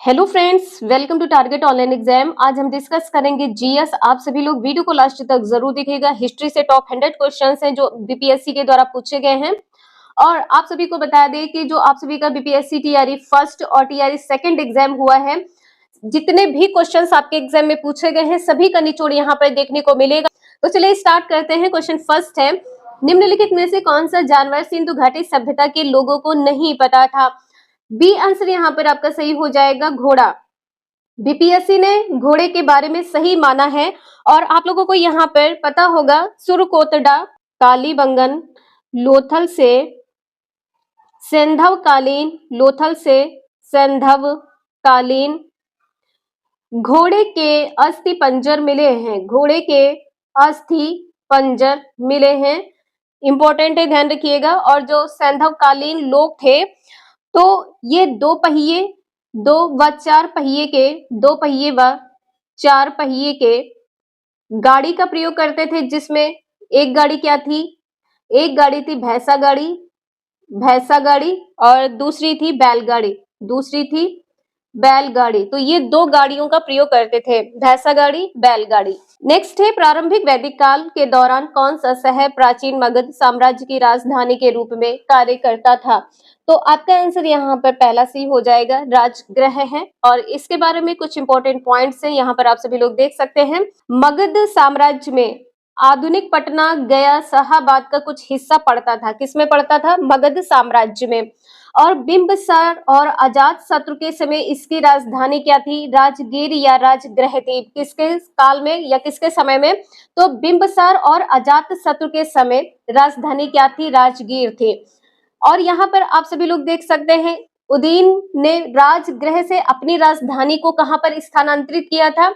Hello friends, welcome to target online exam. आज हम discuss करेंगे जीएस। आप सभी लोग वीडियो को लास्ट तक जरूर देखिएगा। हिस्ट्री से टॉप 100 क्वेश्चंस हैं जो बीपीएससी के द्वारा पूछे गए हैं। और आप सभी को बता दें कि जो आप सभी का बीपीएससी टीआरई फर्स्ट और टीआरई सेकंड एग्जाम हुआ है, जितने भी क्वेश्चंस आपके एग्जाम में पूछे गए हैं सभी का निचोड़ यहाँ पर देखने को मिलेगा। तो चलिए स्टार्ट करते हैं। क्वेश्चन फर्स्ट है, निम्नलिखित में से कौन सा जानवर सिंधु घाटी सभ्यता के लोगों को नहीं पता था? बी आंसर यहाँ पर आपका सही हो जाएगा, घोड़ा। बीपीएससी ने घोड़े के बारे में सही माना है। और आप लोगों को यहाँ पर पता होगा, सुरकोटड़ा, कालीबंगन, लोथल से सैंधव कालीन, लोथल से सैंधव कालीन घोड़े के अस्थि पंजर मिले हैं। घोड़े के अस्थि पंजर मिले हैं, इंपॉर्टेंट है, ध्यान रखिएगा। और जो सैंधव कालीन लोग थे तो ये दो पहिए व चार पहिए के गाड़ी का प्रयोग करते थे, जिसमें एक गाड़ी क्या थी? एक गाड़ी थी भैंसा गाड़ी और दूसरी थी बैलगाड़ी। तो ये दो गाड़ियों का प्रयोग करते थे, भैंसा गाड़ी, बैलगाड़ी। नेक्स्ट है, प्रारंभिक वैदिक काल के दौरान कौन सा शहर प्राचीन मगध साम्राज्य की राजधानी के रूप में कार्य करता था? तो आपका आंसर यहाँ पर पहला सी हो जाएगा, राजगृह है। और इसके बारे में कुछ इंपॉर्टेंट पॉइंट्स हैं, यहाँ पर आप सभी लोग देख सकते हैं। मगध साम्राज्य में आधुनिक पटना, गया, शाहाबाद का कुछ हिस्सा पड़ता था। किसमें पड़ता था? मगध साम्राज्य में। और बिंबिसार और अजात शत्रु के समय इसकी राजधानी क्या थी? राजगीर या राजगृह थी। किसके काल में या किसके समय में? तो बिंबिसार और अजात शत्रु के समय राजधानी क्या थी? राजगीर थी। और यहाँ पर आप सभी लोग देख सकते हैं, उदयन ने राजगृह से अपनी राजधानी को कहां पर स्थानांतरित किया था?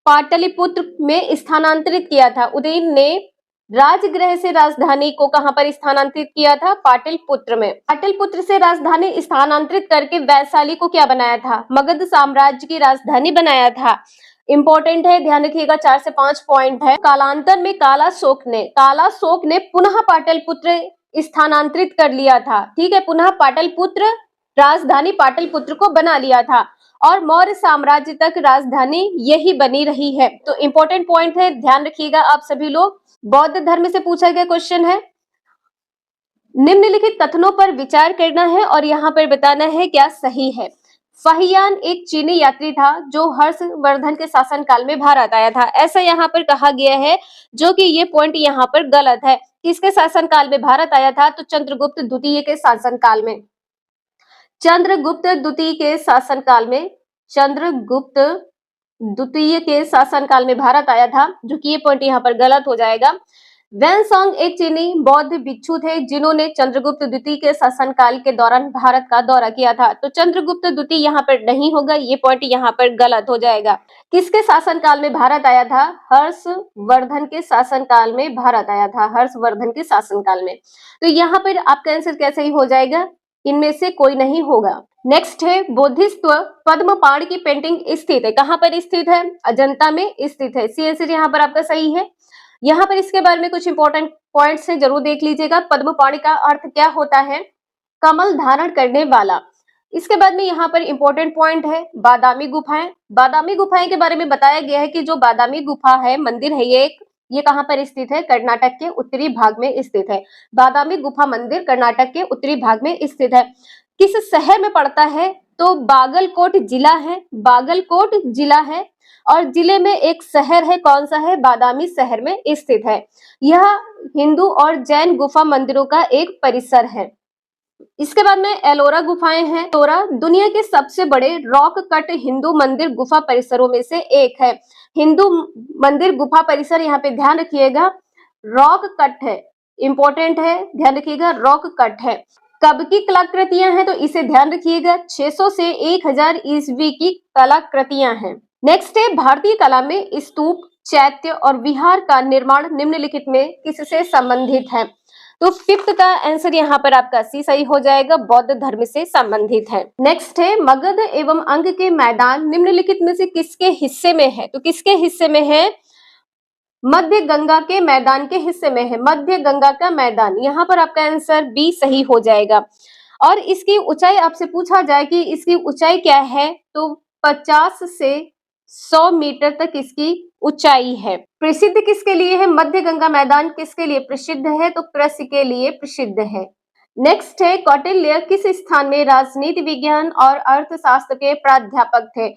पाटलिपुत्र में स्थानांतरित किया था। उदयन ने राजगृह से राजधानी को कहां पर स्थानांतरित किया था? पाटलिपुत्र में। पाटलिपुत्र से राजधानी स्थानांतरित करके वैशाली को क्या बनाया था? मगध साम्राज्य की राजधानी बनाया था। इंपॉर्टेंट है, ध्यान रखिएगा। 4 से 5 पॉइंट है। कालांतर में कालाशोक ने पुनः पाटलिपुत्र स्थानांतरित कर लिया था। ठीक है, पुनः पाटलिपुत्र, राजधानी पाटलिपुत्र को बना लिया था। और मौर्य साम्राज्य तक राजधानी यही बनी रही है। तो इंपॉर्टेंट पॉइंट है, ध्यान रखिएगा आप सभी लोग। बौद्ध धर्म से पूछा गया क्वेश्चन है। निम्नलिखित कथनों पर विचार करना है और यहाँ पर बताना है क्या सही है। फाहियान एक चीनी यात्री था जो हर्षवर्धन के शासनकाल में भारत आया था, ऐसा यहाँ पर कहा गया है, जो कि ये पॉइंट यहाँ पर गलत है। किसके शासनकाल में भारत आया था? तो चंद्रगुप्त द्वितीय के शासनकाल में। चंद्रगुप्त द्वितीय के शासनकाल में भारत आया था, जो कि ये पॉइंट यहाँ पर गलत हो जाएगा। वैनसोंग एक चीनी बौद्ध भिक्षु थे जिन्होंने चंद्रगुप्त द्वितीय के शासनकाल के दौरान भारत का दौरा किया था। तो चंद्रगुप्त द्वितीय यहाँ पर नहीं होगा, ये पॉइंट यहाँ पर गलत हो जाएगा। किसके शासनकाल में भारत आया था? हर्षवर्धन के शासनकाल में भारत आया था, हर्षवर्धन के शासनकाल में। तो यहाँ पर आपका आंसर कैसे ही हो जाएगा? इनमें से कोई नहीं होगा। नेक्स्ट है, बोधिसत्व पद्मपाण की पेंटिंग स्थित है। कहां पर स्थित है? अजंता में स्थित है। सी आंसर यहाँ पर आपका सही है। यहाँ पर इसके बारे में कुछ इंपॉर्टेंट पॉइंट्स है, जरूर देख लीजिएगा। पद्मपाणि का अर्थ क्या होता है? कमल धारण करने वाला। इसके बाद में यहाँ पर इंपॉर्टेंट पॉइंट है, बादामी गुफाएं। बादामी गुफाएं के बारे में बताया गया है कि जो बादामी गुफा है, मंदिर है, ये कहां पर स्थित है? कर्नाटक के उत्तरी भाग में स्थित है। बादामी गुफा मंदिर कर्नाटक के उत्तरी भाग में स्थित है। किस शहर में पड़ता है? तो बागलकोट जिला है। और जिले में एक शहर है, कौन सा है? बादामी शहर में स्थित है। यह हिंदू और जैन गुफा मंदिरों का एक परिसर है। इसके बाद में एलोरा गुफाएं हैं। एलोरा दुनिया के सबसे बड़े रॉक कट हिंदू मंदिर गुफा परिसरों में से एक है। हिंदू मंदिर गुफा परिसर, यहाँ पे ध्यान रखिएगा, रॉक कट है, इंपॉर्टेंट है, ध्यान रखिएगा, रॉक कट है। कब की कलाकृतियां हैं? तो इसे ध्यान रखिएगा, 600 से 1000 ईस्वी की कलाकृतियां हैं। नेक्स्ट है, भारतीय कला में स्तूप, चैत्य और विहार का निर्माण निम्नलिखित में किससे संबंधित है? तो फिफ्थ का आंसर यहाँ पर आपका सी सही हो जाएगा, बौद्ध धर्म से संबंधित है। नेक्स्ट है, मगध एवं अंग के मैदान निम्नलिखित में से किसके हिस्से में है? तो किसके हिस्से में है? मध्य गंगा के मैदान के हिस्से में है, मध्य गंगा का मैदान। यहाँ पर आपका आंसर बी सही हो जाएगा। और इसकी ऊंचाई आपसे पूछा जाए कि इसकी ऊंचाई क्या है, तो 50 से 100 मीटर तक इसकी ऊंचाई है। प्रसिद्ध किसके लिए है? मध्य गंगा मैदान किसके लिए प्रसिद्ध है? तो कृषि के लिए प्रसिद्ध है। नेक्स्ट है, कौटिल्य किस स्थान में राजनीति विज्ञान और अर्थशास्त्र के प्राध्यापक थे?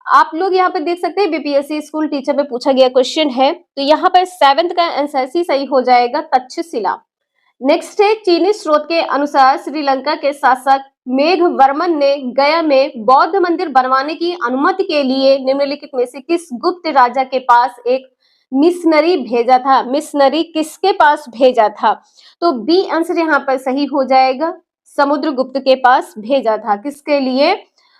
आप लोग यहाँ पे देख सकते हैं, बीपीएससी स्कूल टीचर में पूछा गया क्वेश्चन है, तो यहाँ पर 7th का आंसर सी सही हो जाएगा, तक्षशिला। नेक्स्ट है, चीनी स्रोत के अनुसार श्रीलंका के शासक मेघवर्मन ने गया में बौद्ध मंदिर बनवाने की अनुमति के लिए निम्नलिखित में से किस गुप्त राजा के पास एक मिशनरी भेजा था? मिशनरी किसके पास भेजा था? तो बी आंसर यहाँ पर सही हो जाएगा, समुद्रगुप्त के पास भेजा था। किसके लिए?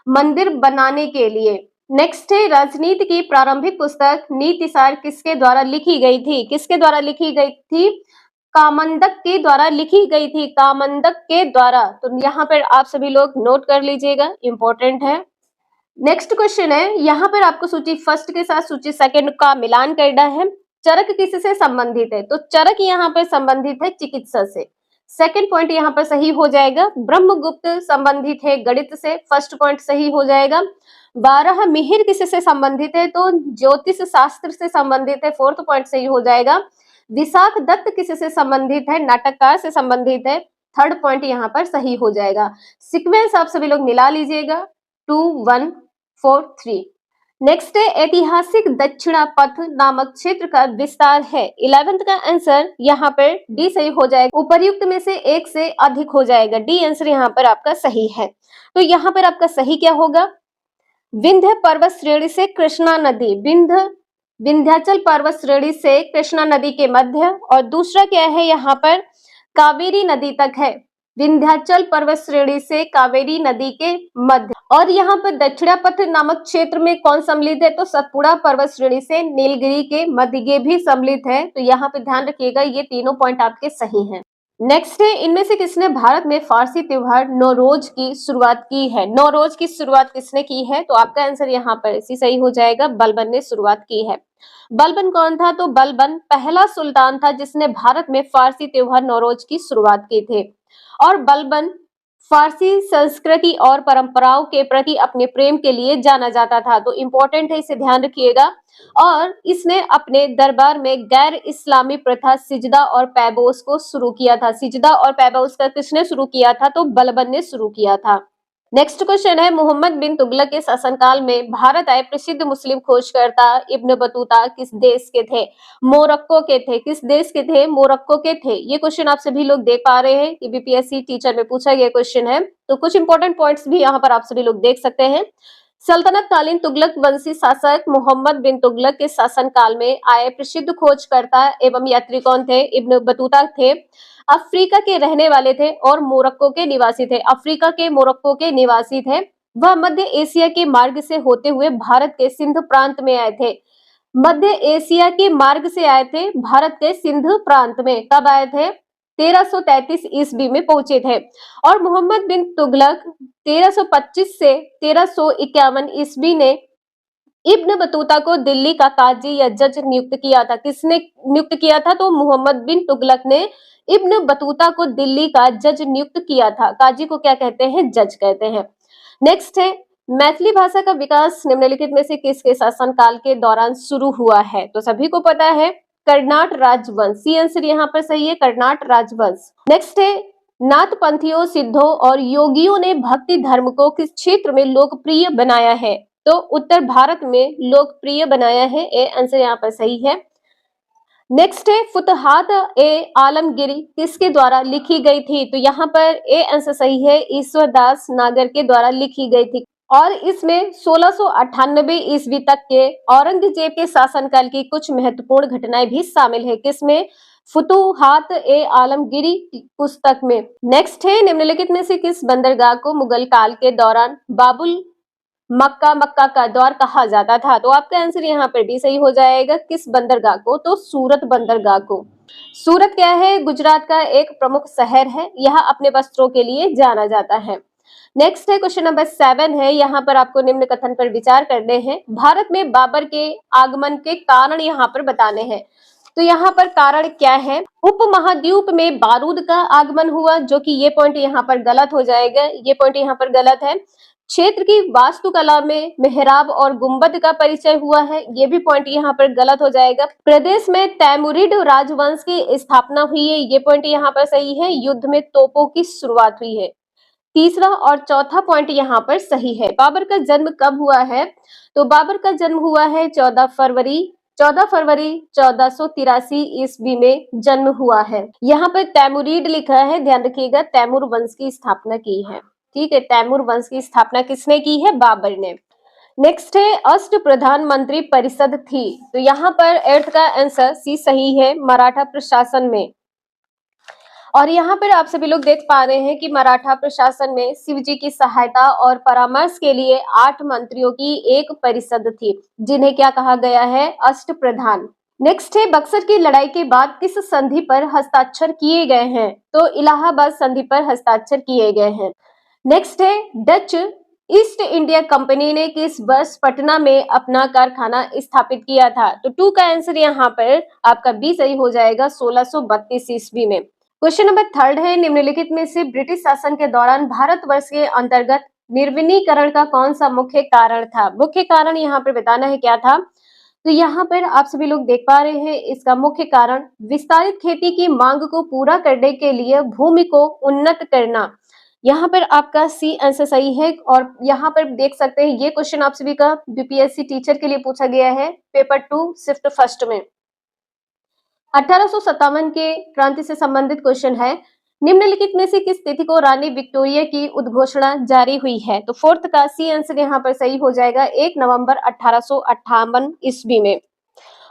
मंदिर बनाने के लिए। नेक्स्ट है, राजनीति की प्रारंभिक पुस्तक नीतिसार किसके द्वारा लिखी गई थी? किसके द्वारा लिखी गई थी? कामंदक के द्वारा लिखी गई थी, कामंदक के द्वारा। तो यहाँ पर आप सभी लोग नोट कर लीजिएगा, इंपॉर्टेंट है। नेक्स्ट क्वेश्चन है, यहाँ पर आपको सूची फर्स्ट के साथ सूची सेकंड का मिलान करना है। चरक किससे संबंधित है? तो चरक यहाँ पर संबंधित है चिकित्सा से। सेकंड पॉइंट यहाँ पर सही हो जाएगा। ब्रह्मगुप्त संबंधित है गणित से, फर्स्ट पॉइंट सही हो जाएगा। बारह मिहिर किससे संबंधित है? तो ज्योतिष शास्त्र से संबंधित है, फोर्थ पॉइंट सही हो जाएगा। विशाख दत्त किससे संबंधित है? नाटककार से संबंधित है, थर्ड पॉइंट यहाँ पर सही हो जाएगा। सीक्वेंस आप सभी लोग मिला लीजिएगा, 2 1 4 3। नेक्स्ट है, ऐतिहासिक दक्षिणा पथ नामक क्षेत्र का विस्तार है। 11th का आंसर यहाँ पर डी सही हो जाएगा, उपर्युक्त में से एक से अधिक हो जाएगा, डी आंसर यहाँ पर आपका सही है। तो यहाँ पर आपका सही क्या होगा? विंध्य पर्वत श्रेणी से कृष्णा नदी, विंध्याचल पर्वत श्रेणी से कृष्णा नदी के मध्य, और दूसरा क्या है यहाँ पर? कावेरी नदी तक है, विंध्याचल पर्वत श्रेणी से कावेरी नदी के मध्य। और यहाँ पर दक्षिणापथ नामक क्षेत्र में कौन सम्मिलित है? तो सतपुड़ा पर्वत श्रेणी से नीलगिरी के मध्य, ये भी सम्मिलित है। तो यहाँ पे ध्यान रखिएगा, ये तीनों पॉइंट आपके सही हैं। नेक्स्ट है, इनमें से किसने भारत में फारसी त्योहार नौरोज की शुरुआत की है? नौरोज की शुरुआत किसने की है? तो आपका आंसर यहाँ पर इसी सही हो जाएगा, बलबन ने शुरुआत की है। बलबन कौन था? तो बलबन पहला सुल्तान था जिसने भारत में फारसी त्योहार नौरोज की शुरुआत की थी। और बलबन फारसी संस्कृति और परंपराओं के प्रति अपने प्रेम के लिए जाना जाता था। तो इंपॉर्टेंट है, इसे ध्यान रखिएगा। और इसने अपने दरबार में गैर इस्लामी प्रथा सिजदा और पैबोस को शुरू किया था। सिजदा और पैबोस का किसने शुरू किया था? तो बलबन ने शुरू किया था। नेक्स्ट क्वेश्चन है, मोहम्मद बिन तुगलक के शासनकाल में भारत आए प्रसिद्ध मुस्लिम खोजकर्ता इब्न बतूता किस देश के थे? मोरक्को के थे। किस देश के थे? मोरक्को के थे। ये क्वेश्चन आप सभी लोग देख पा रहे हैं कि बीपीएससी टीचर में पूछा गया क्वेश्चन है। तो कुछ इंपॉर्टेंट पॉइंट्स भी यहाँ पर आप सभी लोग देख सकते हैं। सल्तनत कालीन तुगलक वंशी शासक मोहम्मद बिन तुगलक के शासनकाल में आए प्रसिद्ध खोजकर्ता एवं यात्री कौन थे? इब्न बतूता थे। अफ्रीका के रहने वाले थे और मोरक्को के निवासी थे। अफ्रीका के मोरक्को के निवासी थे। वह मध्य एशिया के मार्ग से होते हुए भारत के सिंध प्रांत में आए थे। मध्य एशिया के मार्ग से आए थे भारत के सिंध प्रांत में। कब आए थे? 1333 ईस्वी में पहुंचे थे। और मोहम्मद बिन तुगलक 1325 से 1351 ईस्वी ने इब्न बतूता को दिल्ली का काजी या जज नियुक्त किया था। किसने नियुक्त किया था? तो मोहम्मद बिन तुगलक ने इब्न बतूता को दिल्ली का जज नियुक्त किया था। काजी को क्या कहते हैं? जज कहते हैं। नेक्स्ट है, मैथिली भाषा का विकास निम्नलिखित में से किसके शासनकाल के दौरान शुरू हुआ है? तो सभी को पता है, कर्नाट राजवंश। सी आंसर यहाँ पर सही है, कर्नाट राजवंश। नेक्स्ट है, नाथ पंथियों, सिद्धों और योगियों ने भक्ति धर्म को किस क्षेत्र में लोकप्रिय बनाया है? तो उत्तर भारत में लोकप्रिय बनाया है। ए आंसर यहाँ पर सही है। नेक्स्ट है, फुतहात ए आलमगिरी किसके द्वारा लिखी गई थी? तो यहाँ पर ए आंसर सही है, ईश्वर दास नागर के द्वारा लिखी गई थी। और इसमें 1698 ईस्वी तक के औरंगजेब के शासनकाल की कुछ महत्वपूर्ण घटनाएं भी शामिल है। किसमें? फुतुहात ए आलमगिरी पुस्तक में। नेक्स्ट है, निम्नलिखित में से किस बंदरगाह को मुगल काल के दौरान बाबुल मक्का का द्वार कहा जाता था? तो आपका आंसर यहाँ पर भी सही हो जाएगा। किस बंदरगाह को? तो सूरत बंदरगाह को। सूरत क्या है? गुजरात का एक प्रमुख शहर है। यह अपने वस्त्रों के लिए जाना जाता है। नेक्स्ट है, क्वेश्चन नंबर 7 है। यहाँ पर आपको निम्न कथन पर विचार करने हैं। भारत में बाबर के आगमन के कारण यहाँ पर बताने हैं। तो यहाँ पर कारण क्या है? उपमहाद्वीप में बारूद का आगमन हुआ, जो कि ये पॉइंट यहाँ पर गलत हो जाएगा, ये पॉइंट यहाँ पर गलत है। क्षेत्र की वास्तुकला में मेहराब और गुंबद का परिचय हुआ है, ये भी पॉइंट यहाँ पर गलत हो जाएगा। प्रदेश में तैमुरिड राजवंश की स्थापना हुई है, ये पॉइंट यहाँ पर सही है। युद्ध में तोपों की शुरुआत हुई है। तीसरा और चौथा पॉइंट यहाँ पर सही है। बाबर का जन्म कब हुआ है? तो बाबर का जन्म हुआ है 14 फरवरी 1483 ईस्वी में जन्म हुआ है। यहाँ पर तैमुरीड लिखा है, ध्यान रखिएगा, तैमूर वंश की स्थापना की है। ठीक है, तैमूर वंश की स्थापना किसने की है? बाबर ने। नेक्स्ट है अष्ट प्रधानमंत्री परिषद थी, तो यहाँ पर 8th का आंसर सी सही है, मराठा प्रशासन में। और यहाँ पर आप सभी लोग देख पा रहे हैं कि मराठा प्रशासन में शिवजी की सहायता और परामर्श के लिए 8 मंत्रियों की एक परिषद थी, जिन्हें क्या कहा गया है? अष्ट प्रधान। नेक्स्ट है बक्सर की लड़ाई के बाद किस संधि पर हस्ताक्षर किए गए हैं? तो इलाहाबाद संधि पर हस्ताक्षर किए गए हैं। नेक्स्ट है डच ईस्ट इंडिया कंपनी ने किस वर्ष पटना में अपना कारखाना स्थापित किया था? तो 2 का आंसर यहाँ पर आपका बी सही हो जाएगा, 1632 ईस्वी में। क्वेश्चन नंबर 3 है, निम्नलिखित में से ब्रिटिश शासन के दौरान भारतवर्ष के अंतर्गत निर्विनीकरण का कौन सा मुख्य कारण था? मुख्य कारण यहाँ पर बताना है क्या था? तो यहाँ पर आप सभी लोग देख पा रहे हैं, इसका मुख्य कारण विस्तारित खेती की मांग को पूरा करने के लिए भूमि को उन्नत करना। यहाँ पर आपका सी आंसर सही है। और यहाँ पर देख सकते हैं, ये क्वेश्चन आप सभी का बीपीएससी टीचर के लिए पूछा गया है, पेपर 2 शिफ्ट फर्स्ट में। 1857 के क्रांति से संबंधित क्वेश्चन है, निम्नलिखित में से किस तिथि को रानी विक्टोरिया की उद्घोषणा जारी हुई है? तो 4th का सी आंसर यहाँ पर सही हो जाएगा, 1 नवंबर 1858 ईस्वी में।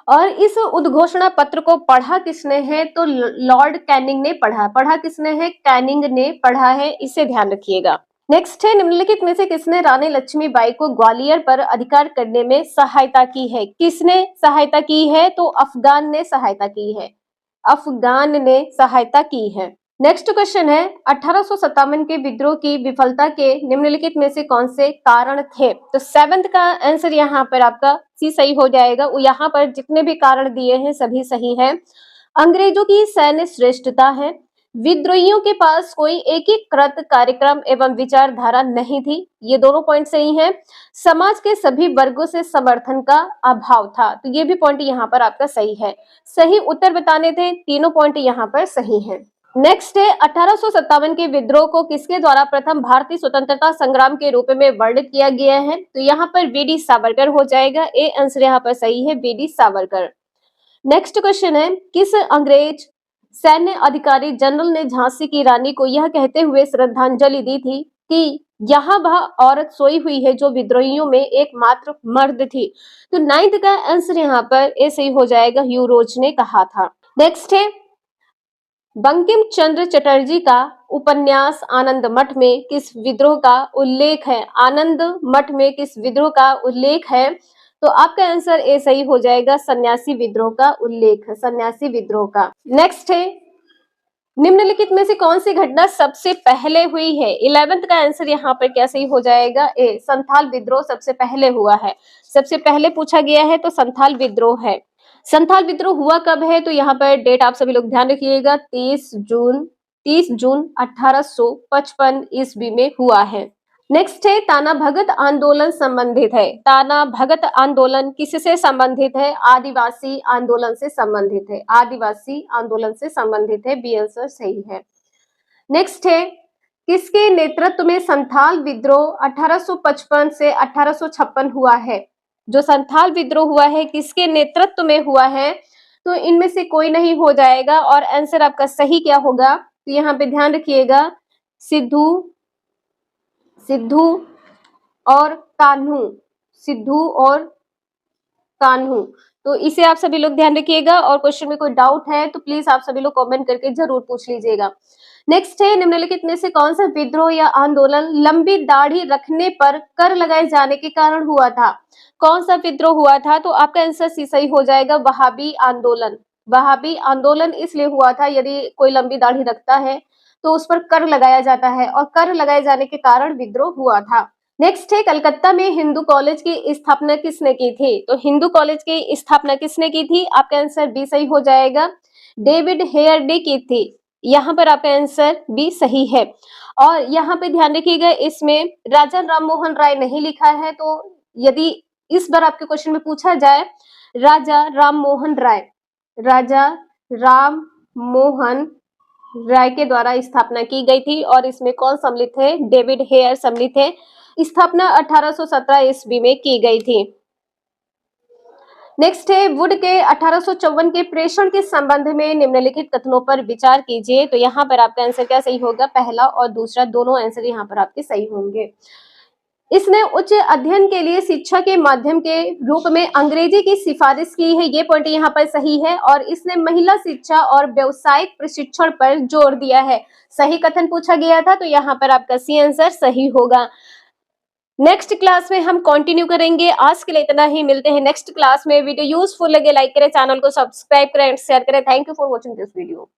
और इस उद्घोषणा पत्र को पढ़ा किसने है? तो लॉर्ड कैनिंग ने पढ़ा किसने है? कैनिंग ने पढ़ा है, इसे ध्यान रखिएगा। नेक्स्ट है, निम्नलिखित में से किसने रानी लक्ष्मीबाई को ग्वालियर पर अधिकार करने में सहायता की है? किसने सहायता की है? तो अफगान ने सहायता की है, अफगान ने सहायता की है। नेक्स्ट क्वेश्चन है, 1857 के विद्रोह की विफलता के निम्नलिखित में से कौन से कारण थे? तो 7th का आंसर यहाँ पर आपका सी सही हो जाएगा। यहाँ पर जितने भी कारण दिए हैं सभी सही हैं। अंग्रेजों की सैन्य श्रेष्ठता है, विद्रोहियों के पास कोई एकीकृत कार्यक्रम एवं विचारधारा नहीं थी, ये दोनों पॉइंट सही हैं। समाज के सभी वर्गों से समर्थन का अभाव था, तो ये भी पॉइंट यहाँ पर आपका सही है। सही उत्तर बताने थे, तीनों पॉइंट यहाँ पर सही हैं। नेक्स्ट है, 1857 के विद्रोह को किसके द्वारा प्रथम भारतीय स्वतंत्रता संग्राम के रूप में वर्णित किया गया है? तो यहाँ पर वीडी सावरकर हो जाएगा, ए आंसर यहाँ पर सही है, वीडी सावरकर। नेक्स्ट क्वेश्चन है, किस अंग्रेज सैन्य अधिकारी जनरल ने झांसी की रानी को यह कहते हुए श्रद्धांजलि दी थी कि यहाँ वह औरत सोई हुई है जो विद्रोहियों में एकमात्र मर्द थी? तो 9th का आंसर यहाँ पर ए सही हो जाएगा, ह्यू रोज ने कहा था। नेक्स्ट है, बंकिम चंद्र चटर्जी का उपन्यास आनंद मठ में किस विद्रोह का उल्लेख है? आनंद मठ में किस विद्रोह का उल्लेख है? तो आपका आंसर ए सही हो जाएगा, सन्यासी विद्रोह का उल्लेख, सन्यासी विद्रोह का। नेक्स्ट है, निम्नलिखित में से कौन सी घटना सबसे पहले हुई है? 11th का आंसर यहाँ पर क्या सही हो जाएगा? ए, संथाल विद्रोह सबसे पहले हुआ है। सबसे पहले पूछा गया है तो संथाल विद्रोह है। संथाल विद्रोह हुआ कब है? तो यहाँ पर डेट आप सभी लोग ध्यान रखिएगा, 30 जून 1855 ईस्वी में हुआ है। नेक्स्ट है, ताना भगत आंदोलन संबंधित है। ताना भगत आंदोलन किससे संबंधित है? आदिवासी आंदोलन से संबंधित है, आदिवासी आंदोलन से संबंधित है, बी आंसर सही है। नेक्स्ट है, किसके नेतृत्व में संथाल विद्रोह 1855 से 1856 हुआ है? जो संथाल विद्रोह हुआ है किसके नेतृत्व में हुआ है? तो इनमें से कोई नहीं हो जाएगा, और आंसर आपका सही क्या होगा? तो यहाँ पे ध्यान रखिएगा, सिद्धू और कान्हू, सिद्धू और कान्हू। तो इसे आप सभी लोग ध्यान रखिएगा, और क्वेश्चन में कोई डाउट है तो प्लीज आप सभी लोग कमेंट करके जरूर पूछ लीजिएगा। नेक्स्ट है, निम्नलिखित में से कौन सा विद्रोह या आंदोलन लंबी दाढ़ी रखने पर कर लगाए जाने के कारण हुआ था? कौन सा विद्रोह हुआ था? तो आपका आंसर सी सही हो जाएगा, वहाबी आंदोलन। वहाबी आंदोलन इसलिए हुआ था, यदि कोई लंबी दाढ़ी रखता है तो उस पर कर लगाया जाता है, और कर लगाए जाने के कारण विद्रोह हुआ था। नेक्स्ट है कलकत्ता में हिंदू कॉलेज की स्थापना किसने की थी? तो हिंदू कॉलेज की स्थापना किसने की थी? आपका आंसर बी सही हो जाएगा। डेविड हेयर ने की थी। यहाँ पर आपका आंसर बी सही है। और यहाँ पे ध्यान रखिएगा, इसमें राजा राम मोहन राय नहीं लिखा है, तो यदि इस बार आपके क्वेश्चन में पूछा जाए राजा राम मोहन राय, राजा राम मोहन राय के द्वारा स्थापना की गई थी और इसमें कौन सम्मिलित है? डेविड हेयर सम्मिलित है। स्थापना 1817 ईस्वी में की गई थी। नेक्स्ट है वुड के 1854 के प्रेषण के संबंध में निम्नलिखित कथनों पर विचार कीजिए। तो यहाँ पर आपका आंसर क्या सही होगा? पहला और दूसरा दोनों आंसर यहाँ पर आपके सही होंगे। इसने उच्च अध्ययन के लिए शिक्षा के माध्यम के रूप में अंग्रेजी की सिफारिश की है, ये पॉइंट यहाँ पर सही है। और इसने महिला शिक्षा और व्यावसायिक प्रशिक्षण पर जोर दिया है। सही कथन पूछा गया था, तो यहाँ पर आपका सी आंसर सही होगा। नेक्स्ट क्लास में हम कंटिन्यू करेंगे। आज के लिए इतना ही, मिलते हैं नेक्स्ट क्लास में। वीडियो यूजफुल लगे लाइक करें, चैनल को सब्सक्राइब करें, शेयर करें। Thank you for watching this video.